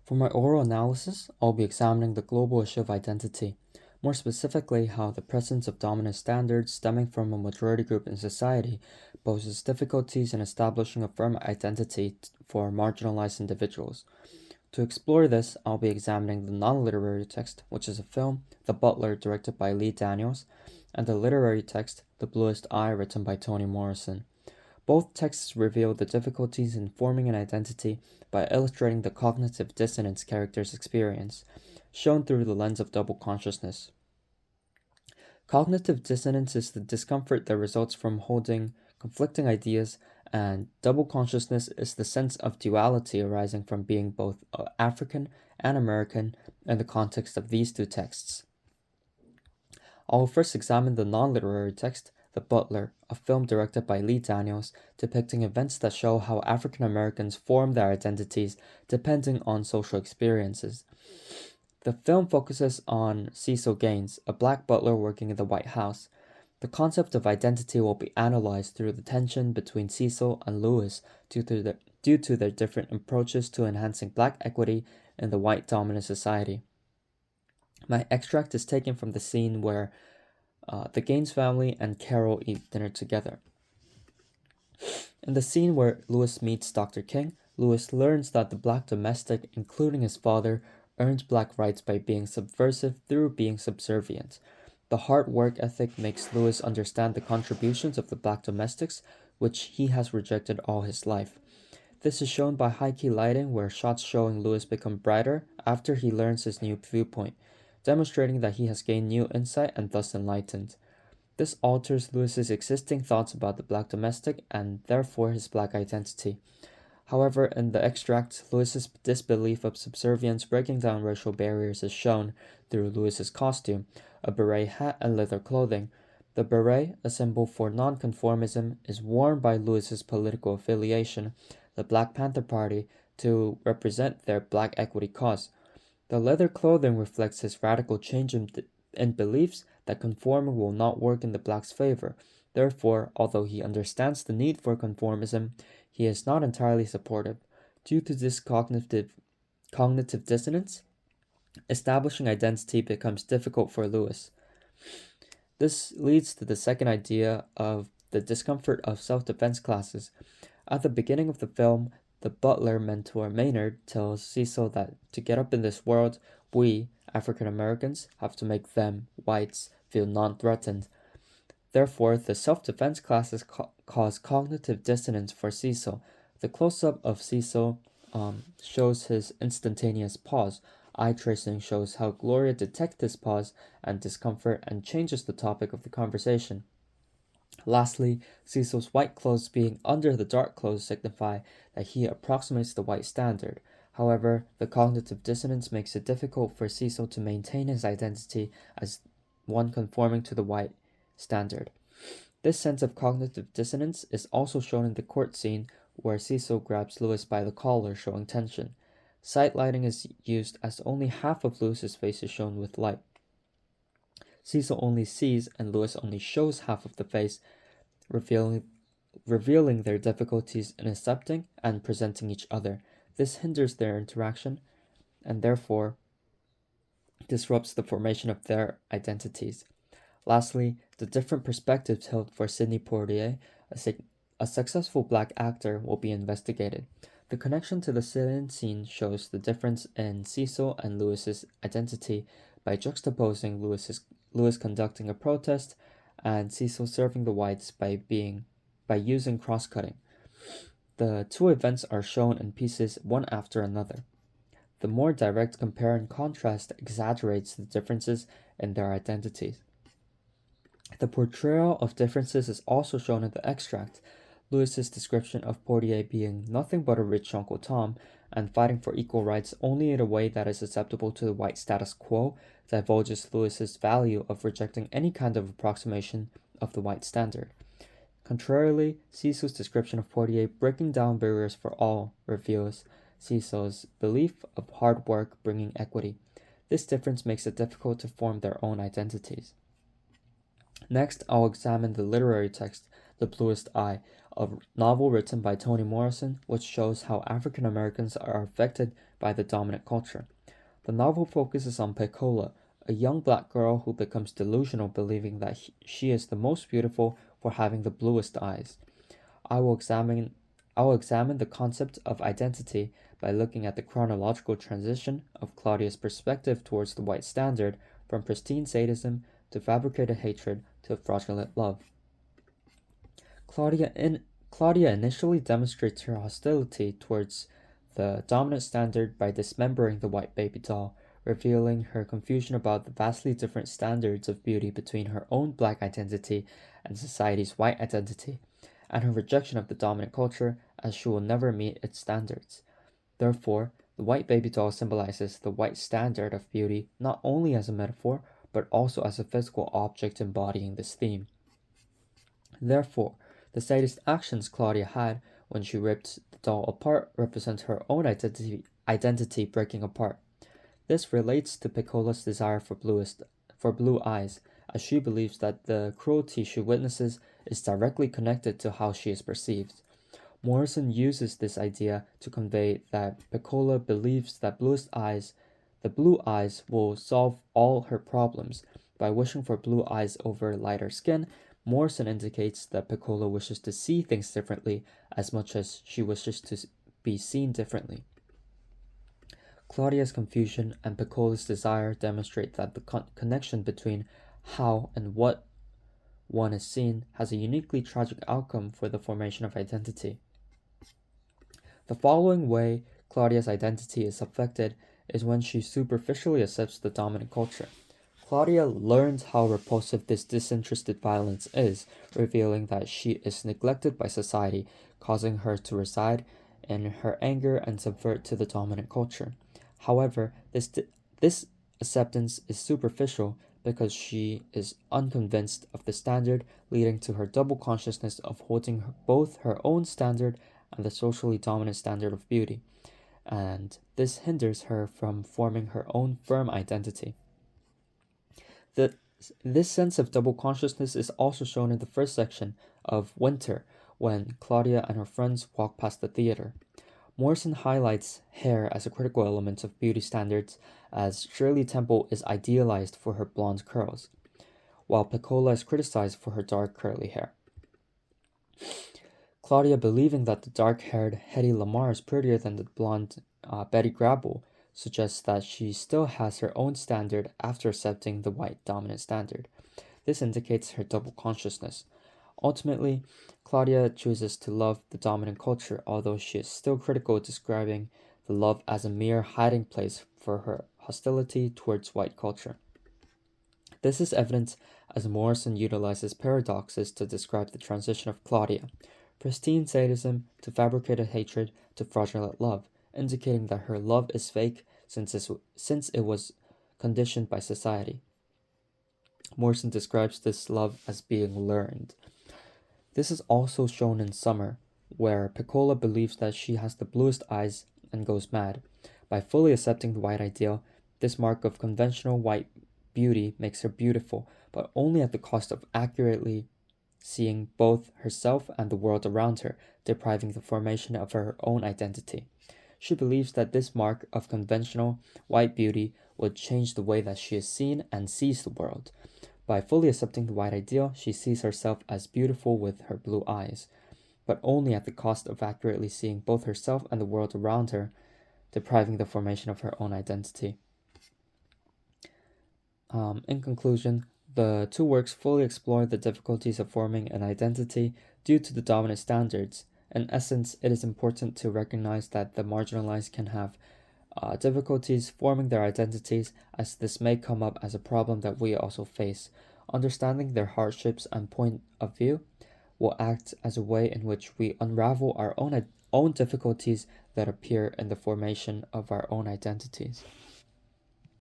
For my oral analysis, I'll be examining the global issue of identity, more specifically, how the presence of dominant standards stemming from a majority group in society poses difficulties in establishing a firm identity for marginalized individuals. To explore this, I'll be examining the non literary text, which is a film, The Butler, directed by Lee Daniels, and the literary text, The Bluest Eye, written by Toni Morrison. Both texts reveal the difficulties in forming an identity by illustrating the cognitive dissonance characters experience, shown through the lens of double consciousness. Cognitive dissonance is the discomfort that results from holding conflicting ideas, and double consciousness is the sense of duality arising from being both African and American in the context of these two texts. I will first examine the non literary text, The Butler, a film directed by Lee Daniels, depicting events that show how African Americans form their identities depending on social experiences. The film focuses on Cecil Gaines, a black butler working in the White House. The concept of identity will be analyzed through the tension between Cecil and Lewis due to their different approaches to enhancing black equity in the white dominant society. My extract is taken from the scene where the Gaines family and Carol eat dinner together. In the scene where Lewis meets Dr. King, Lewis learns that the black domestic, including his father, earned black rights by being subversive through being subservient. The hard work ethic makes Lewis understand the contributions of the black domestics, which he has rejected all his life. This is shown by high-key lighting where shots showing Lewis become brighter after he learns his new viewpoint, demonstrating that he has gained new insight and thus enlightened. This alters Lewis's existing thoughts about the black domestic and therefore his black identity. However, in the extract, Lewis's disbelief of subservience breaking down racial barriers is shown through Lewis's costume, a beret hat and leather clothing. The beret, a symbol for nonconformism, is worn by Lewis's political affiliation, the Black Panther Party, to represent their black equity cause. The leather clothing reflects his radical change in beliefs that conforming will not work in the blacks' favor. Therefore, although he understands the need for conformism, he is not entirely supportive. Due to this cognitive dissonance, establishing identity becomes difficult for Lewis. This leads to the second idea of the discomfort of self-defense classes. At the beginning of the film, the butler mentor Maynard tells Cecil that to get up in this world, we, African Americans, have to make them, whites, feel non-threatened. Therefore, the self-defense classes cause cognitive dissonance for Cecil. The close-up of Cecil shows his instantaneous pause. Eye tracing shows how Gloria detects this pause and discomfort and changes the topic of the conversation. Lastly, Cecil's white clothes being under the dark clothes signify that he approximates the white standard. However, the cognitive dissonance makes it difficult for Cecil to maintain his identity as one conforming to the white standard. This sense of cognitive dissonance is also shown in the court scene where Cecil grabs Lewis by the collar, showing tension. Sight lighting is used as only half of Lewis's face is shown with light. Cecil only sees and Lewis only shows half of the face, revealing their difficulties in accepting and presenting each other. This hinders their interaction and therefore disrupts the formation of their identities. Lastly, the different perspectives held for Sidney Poitier, a successful black actor, will be investigated. The connection to the sit-in scene shows the difference in Cecil and Lewis's identity by juxtaposing Lewis conducting a protest and Cecil serving the whites by using cross-cutting. The two events are shown in pieces one after another. The more direct compare and contrast exaggerates the differences in their identities. The portrayal of differences is also shown in the extract. Lewis's description of Poitier being nothing but a rich Uncle Tom and fighting for equal rights only in a way that is acceptable to the white status quo divulges Lewis's value of rejecting any kind of approximation of the white standard. Contrarily, Cecil's description of Poitier breaking down barriers for all reveals Cecil's belief of hard work bringing equity. This difference makes it difficult to form their own identities. Next, I'll examine the literary text, The Bluest Eye, a novel written by Toni Morrison, which shows how African Americans are affected by the dominant culture. The novel focuses on Pecola, a young black girl who becomes delusional, believing that she is the most beautiful for having the bluest eyes. I will examine the concept of identity by looking at the chronological transition of Claudia's perspective towards the white standard from pristine sadism to fabricated hatred to fraudulent love. Claudia initially demonstrates her hostility towards the dominant standard by dismembering the white baby doll, revealing her confusion about the vastly different standards of beauty between her own black identity and society's white identity, and her rejection of the dominant culture as she will never meet its standards. Therefore, the white baby doll symbolizes the white standard of beauty not only as a metaphor, but also as a physical object embodying this theme. Therefore, the sadist actions Claudia had when she ripped the doll apart represent her own identity breaking apart. This relates to Pecola's desire for blue eyes, as she believes that the cruelty she witnesses is directly connected to how she is perceived. Morrison uses this idea to convey that Pecola believes that the blue eyes will solve all her problems. By wishing for blue eyes over lighter skin, Morrison indicates that Pecola wishes to see things differently as much as she wishes to be seen differently. Claudia's confusion and Pecola's desire demonstrate that the connection between how and what one is seen has a uniquely tragic outcome for the formation of identity. The following way Claudia's identity is affected is when she superficially accepts the dominant culture. Claudia learns how repulsive this disinterested violence is, revealing that she is neglected by society, causing her to reside in her anger and subvert to the dominant culture. However, this acceptance is superficial because she is unconvinced of the standard, leading to her double consciousness of holding both her own standard and the socially dominant standard of beauty, and this hinders her from forming her own firm identity. This sense of double consciousness is also shown in the first section of Winter, when Claudia and her friends walk past the theater. Morrison highlights hair as a critical element of beauty standards, as Shirley Temple is idealized for her blonde curls, while Pecola is criticized for her dark curly hair. Claudia, believing that the dark-haired Hedy Lamarr is prettier than the blonde Betty Grable, suggests that she still has her own standard after accepting the white dominant standard. This indicates her double consciousness. Ultimately, Claudia chooses to love the dominant culture, although she is still critical, describing the love as a mere hiding place for her hostility towards white culture. This is evident as Morrison utilizes paradoxes to describe the transition of Claudia, pristine sadism to fabricated hatred to fraudulent love, indicating that her love is fake since it was conditioned by society. Morrison describes this love as being learned. This is also shown in Summer, where Pecola believes that she has the bluest eyes and goes mad. By fully accepting the white ideal, this mark of conventional white beauty makes her beautiful, but only at the cost of accurately seeing both herself and the world around her, depriving the formation of her own identity. She believes that this mark of conventional white beauty would change the way that she is seen and sees the world. By fully accepting the white ideal, she sees herself as beautiful with her blue eyes, but only at the cost of accurately seeing both herself and the world around her, depriving the formation of her own identity. In conclusion, the two works fully explore the difficulties of forming an identity due to the dominant standards. In essence, it is important to recognize that the marginalized can have difficulties forming their identities, as this may come up as a problem that we also face. Understanding their hardships and point of view will act as a way in which we unravel our own difficulties that appear in the formation of our own identities.